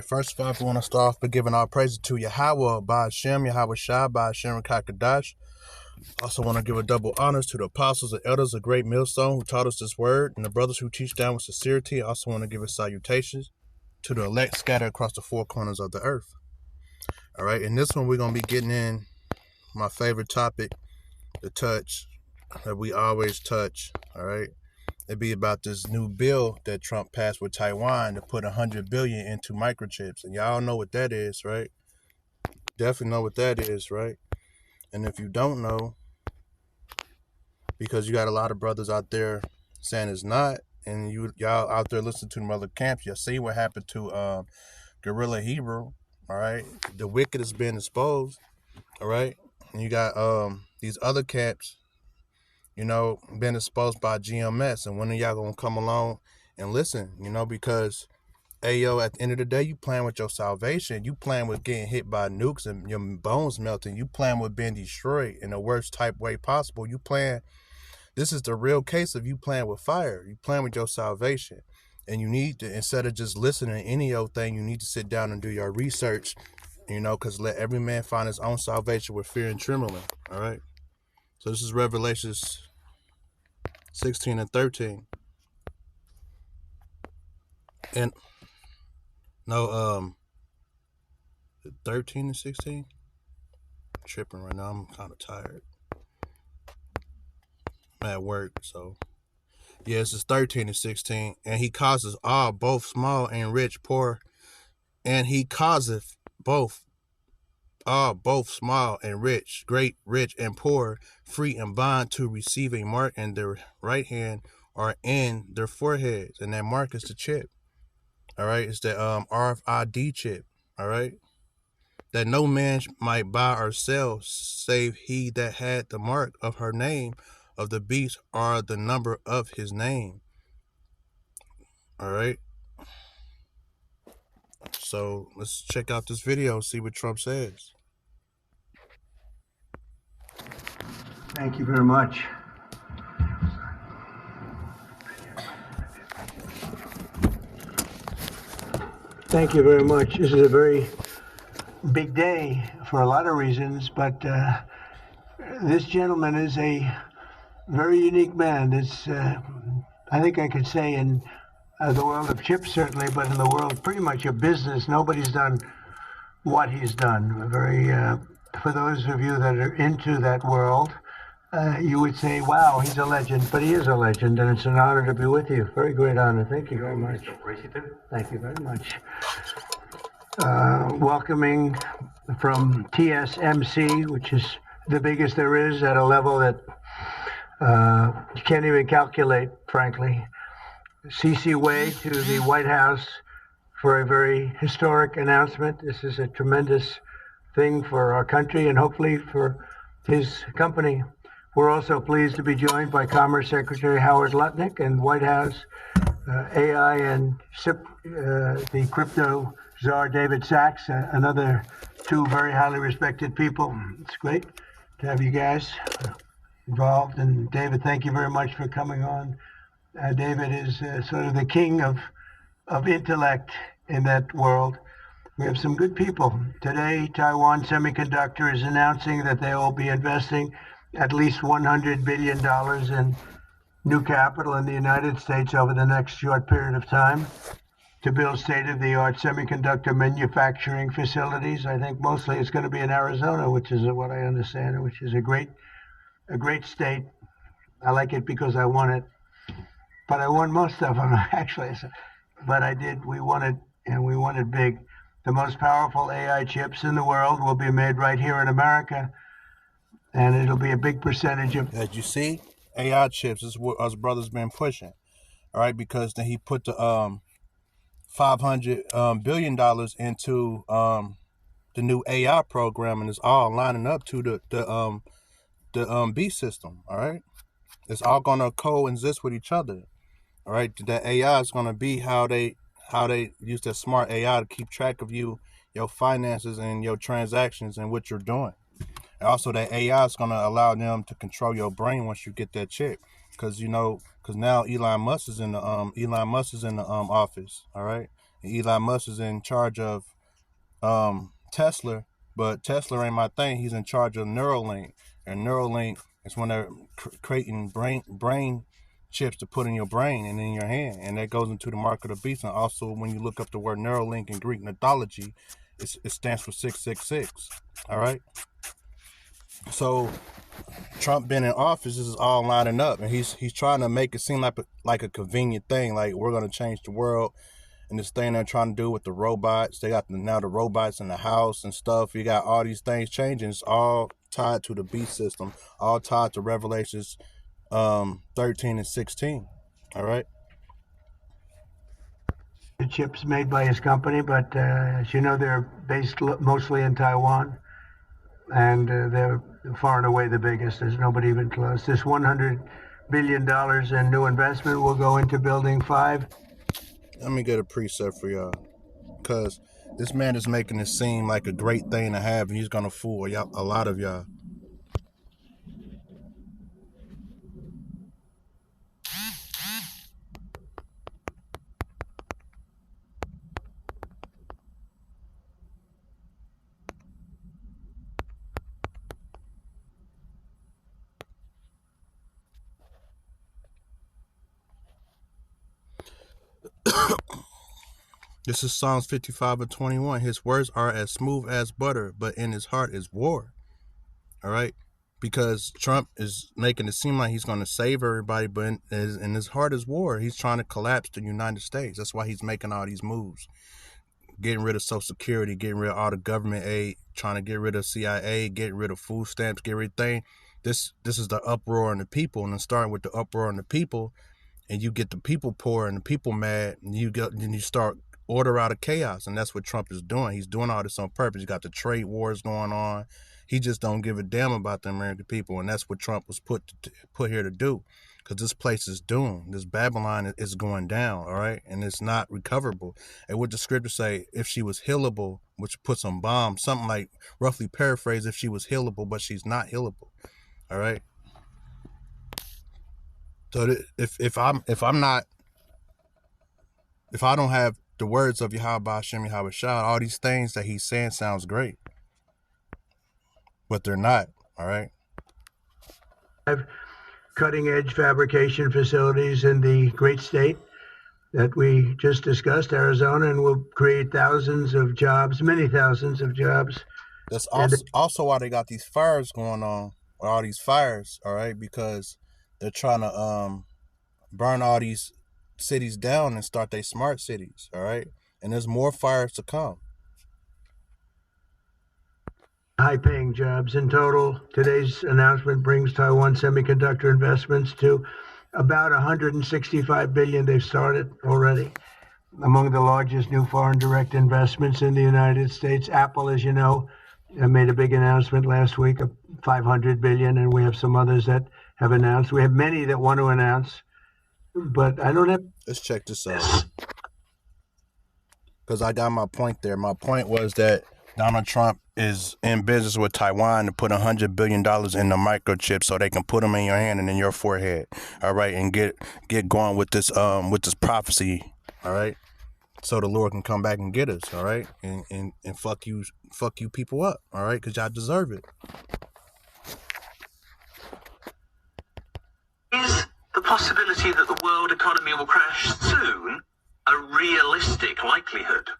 First of all, we want to start off by giving our praises to Yahweh, by Hashem, Yahweh Shai, by Hashem, Kakadash. Also want to give a double honors to the apostles and elders of Great Millstone who taught us this word, and the brothers who teach down with sincerity. I also want to give a salutations to the elect scattered across the four corners of the earth. All right, in this one, we're going to be getting in my favorite topic, the touch, that we always touch. All right. It'd be about this new bill that Trump passed with Taiwan to put $100 billion into microchips. And y'all know what that is, right? Definitely know what that is, right? And if you don't know, because you got a lot of brothers out there saying it's not, and y'all out there listening to them other camps, you'll see what happened to Guerrilla Hebrew, all right? The wicked is being exposed, all right? And you got these other camps, been exposed by GMS, and when are y'all gonna come along and listen, because hey, at the end of the day, you playing with your salvation, you playing with getting hit by nukes and your bones melting, you playing with being destroyed in the worst type way possible, this is the real case of you playing with fire, you playing with your salvation, and you need to, instead of just listening to any old thing, you need to sit down and do your research, because let every man find his own salvation with fear and trembling, all right? So this is Revelations 16 and 13. And no, 13 and 16? I'm tripping right now. I'm kind of tired. I'm at work, so. Yes, it's 13 and 16. And he causes all, both small and rich, poor. And he causeth both small and rich, great, rich, and poor, free and bond, to receive a mark in their right hand or in their foreheads. And that mark is the chip. All right, it's the RFID chip. All right, that no man might buy or sell save he that had the mark of her name, of the beast, or the number of his name. All right. So let's check out this video and see what Trump says. Thank you very much. Thank you very much. This is a very big day for a lot of reasons, but this gentleman is a very unique man. It's, I think I could say in the world of chips, certainly, but in the world pretty much of business, nobody's done what he's done. For those of you that are into that world, you would say, wow, he's a legend, but he is a legend, and it's an honor to be with you. Very great honor. Thank you very much. Thank you very much. Welcoming from TSMC, which is the biggest there is at a level that you can't even calculate, frankly. CC Way to the White House for a very historic announcement. This is a tremendous thing for our country and hopefully for his company. We're also pleased to be joined by Commerce Secretary Howard Lutnick and White House AI and SIP, the crypto czar David Sachs, another two very highly respected people. It's great to have you guys involved. And David, thank you very much for coming on. David is sort of the king of intellect in that world. We have some good people. Today, Taiwan Semiconductor is announcing that they will be investing at least $100 billion in new capital in the United States over the next short period of time to build state-of-the-art semiconductor manufacturing facilities. I think mostly it's going to be in Arizona, which is what I understand, which is a great state. I like it because I won it, but I won most of them actually. But we won it, and we won it big. The most powerful AI chips in the world will be made right here in America, and it'll be a big percentage of. As you see, AI chips is what us brothers been pushing, all right? Because then he put the $500 billion into the new AI program, and it's all lining up to the B system, all right? It's all gonna coexist with each other, all right? That AI is gonna be how they use that smart AI to keep track of you, your finances, and your transactions and what you're doing. And also, that AI is gonna allow them to control your brain once you get that chip, because now Elon Musk is in the office, all right? Elon Musk is in charge of Tesla, but Tesla ain't my thing. He's in charge of Neuralink, and Neuralink is when they're creating brain chips to put in your brain and in your hand, and that goes into the mark of the beast. And also, when you look up the word Neuralink in Greek mythology, it stands for 666. All right, so Trump been in office, this is all lining up, and he's trying to make it seem like a convenient thing, like we're gonna change the world. And this thing they're trying to do with the robots, they got now the robots in the house and stuff. You got all these things changing. It's all tied to the beast system, all tied to Revelations 13 and 16. All right. The chips made by his company, but as you know, they're based mostly in Taiwan, and they're far and away the biggest. There's nobody even close. This $100 billion in new investment will go into building 5. Let me get a preset for y'all, because this man is making it seem like a great thing to have, and he's gonna fool y'all, a lot of y'all. This is Psalms 55 and 21. His words are as smooth as butter, but in his heart is war. All right. Because Trump is making it seem like he's going to save everybody, but in his heart is war. He's trying to collapse the United States. That's why he's making all these moves. Getting rid of Social Security, getting rid of all the government aid, trying to get rid of CIA, getting rid of food stamps, get rid of everything. This is the uproar in the people, and then starting with the uproar in the people, and you get the people poor and the people mad, and you start order out of chaos, and that's what Trump is doing. He's doing all this on purpose. You got the trade wars going on. He just don't give a damn about the American people, and that's what Trump was put here to do, because this place is doomed. This Babylon is going down, all right, and it's not recoverable. And what the scriptures say, if she was healable, which puts on bombs, something like roughly paraphrase, if she was healable, but she's not healable, all right. So if I don't have the words of Yahweh Hashem Yahweh Shah, all these things that he's saying sounds great, but they're not, all right? Cutting-edge fabrication facilities in the great state that we just discussed, Arizona, and will create thousands of jobs, many thousands of jobs. That's also why they got these fires going on, or all these fires, all right? Because they're trying to burn all these cities down and start their smart cities, all right? And there's more fires to come. High-paying jobs. In total, today's announcement brings Taiwan semiconductor investments to about $165 billion. They've started already. Among the largest new foreign direct investments in the United States, Apple, as you know, made a big announcement last week of $500 billion, and we have some others that have announced. We have many that want to announce, but I don't have. Let's check this out, because I got my point there. My point was that Donald Trump is in business with Taiwan to put $100 billion in the microchips so they can put them in your hand and in your forehead. All right. And get going with this prophecy. All right. So the Lord can come back and get us. All right. And fuck you people up. All right. Because y'all deserve it. Is the possibility that the world economy will crash soon a realistic likelihood?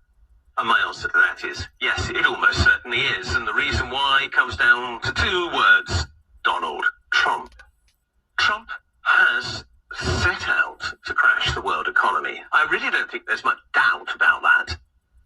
And my answer to that is yes, it almost certainly is. And the reason why comes down to 2 words: Donald Trump. Trump has set out to crash the world economy. I really don't think there's much doubt about that.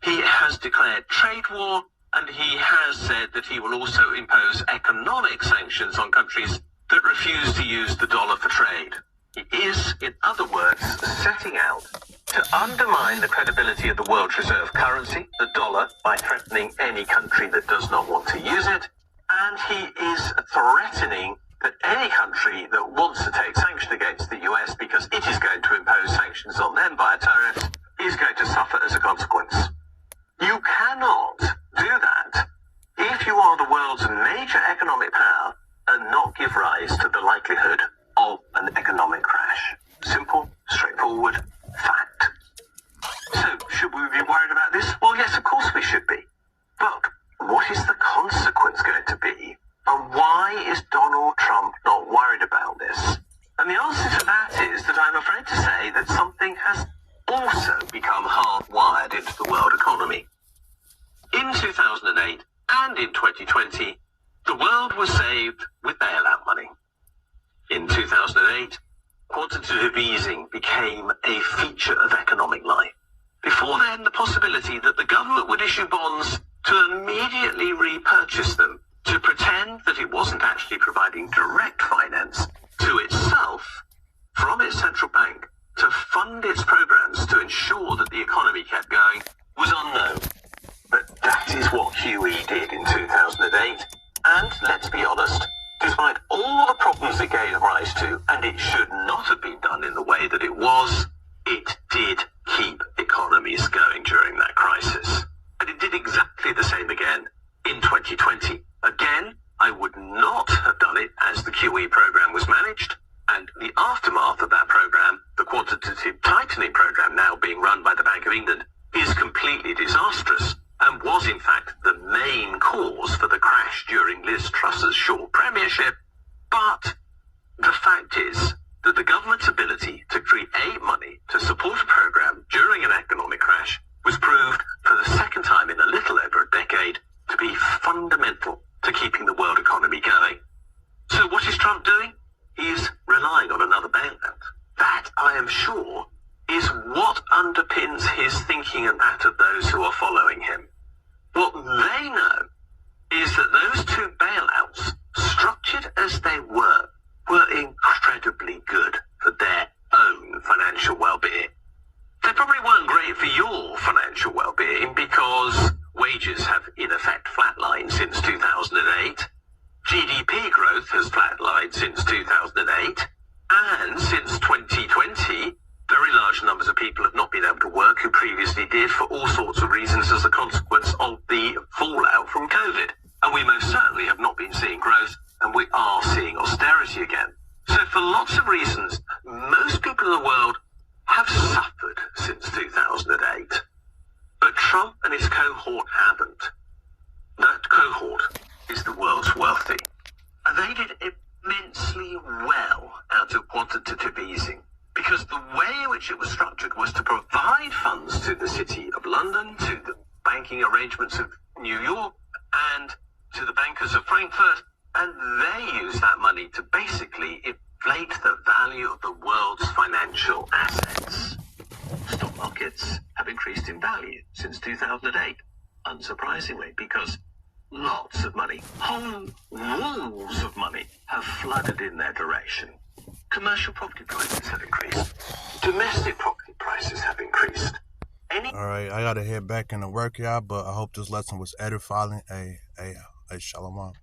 He has declared trade war, and he has said that he will also impose economic sanctions on countries that refuse to use the dollar for trade. He is, in other words, setting out to undermine the credibility of the world's reserve currency, the dollar, by threatening any country that does not want to use it. And he is threatening that any country that wants to take sanctions against the US because it is going to impose sanctions on them via tariffs is going to suffer as a consequence. You cannot do that if you are the world's major economic power and not give rise to the likelihood of an economic crash. Simple, straightforward, fact. So, should we be in 2008 and in 2020, the world was saved with bailout money. In 2008, quantitative easing became a feature of economic life. Before then, the possibility that the government would issue bonds to immediately repurchase them to pretend that it wasn't actually providing direct finance to itself from its central bank to fund its programs to ensure that the economy kept going was unknown. But that is what QE did in 2008. And let's be honest, despite all the problems it gave rise to, and it should not have been done in the way that it was, it did keep economies going during that crisis. And it did exactly the same again in 2020. Again, I would not have done it as the QE program was managed, and the aftermath of that program, the quantitative tightening program now being run by the Bank of England, is completely disastrous and was in fact the main cause for the crash during Liz Truss's short premiership. But the fact is that the government's ability to create money to support a program during an economic crash was proved for the second time in a little over a decade to be fundamental to keeping the world economy going. So what is Trump doing? He is relying on another bailout. That, I am sure, is what underpins his thinking and that of those who are following him. What they know is that those two bailouts, structured as they were incredibly good for their own financial well-being. They probably weren't great for your financial well-being because wages have in effect flatlined since 2008. GDP growth has flatlined since 2008. And since 2020, very large numbers of people have not been able to work who previously did for all sorts of reasons as a consequence of the fallout from COVID. And we most certainly have not been seeing growth, and we are seeing austerity again. So for lots of reasons, most people in the world have suffered since 2008. But Trump and his cohort haven't. That cohort is the world's wealthy. And they did immensely well out of quantitative easing, because the way in which it was structured was to provide funds to the City of London, to the banking arrangements of New York, and to the bankers of Frankfurt, and they used that money to basically inflate the value of the world's financial assets. Stock markets have increased in value since 2008, unsurprisingly, because lots of money, whole walls of money, have flooded in their direction. Commercial property prices have increased. Domestic property prices have increased. All right, I gotta head back into work, y'all, but I hope this lesson was edifying. Shalom.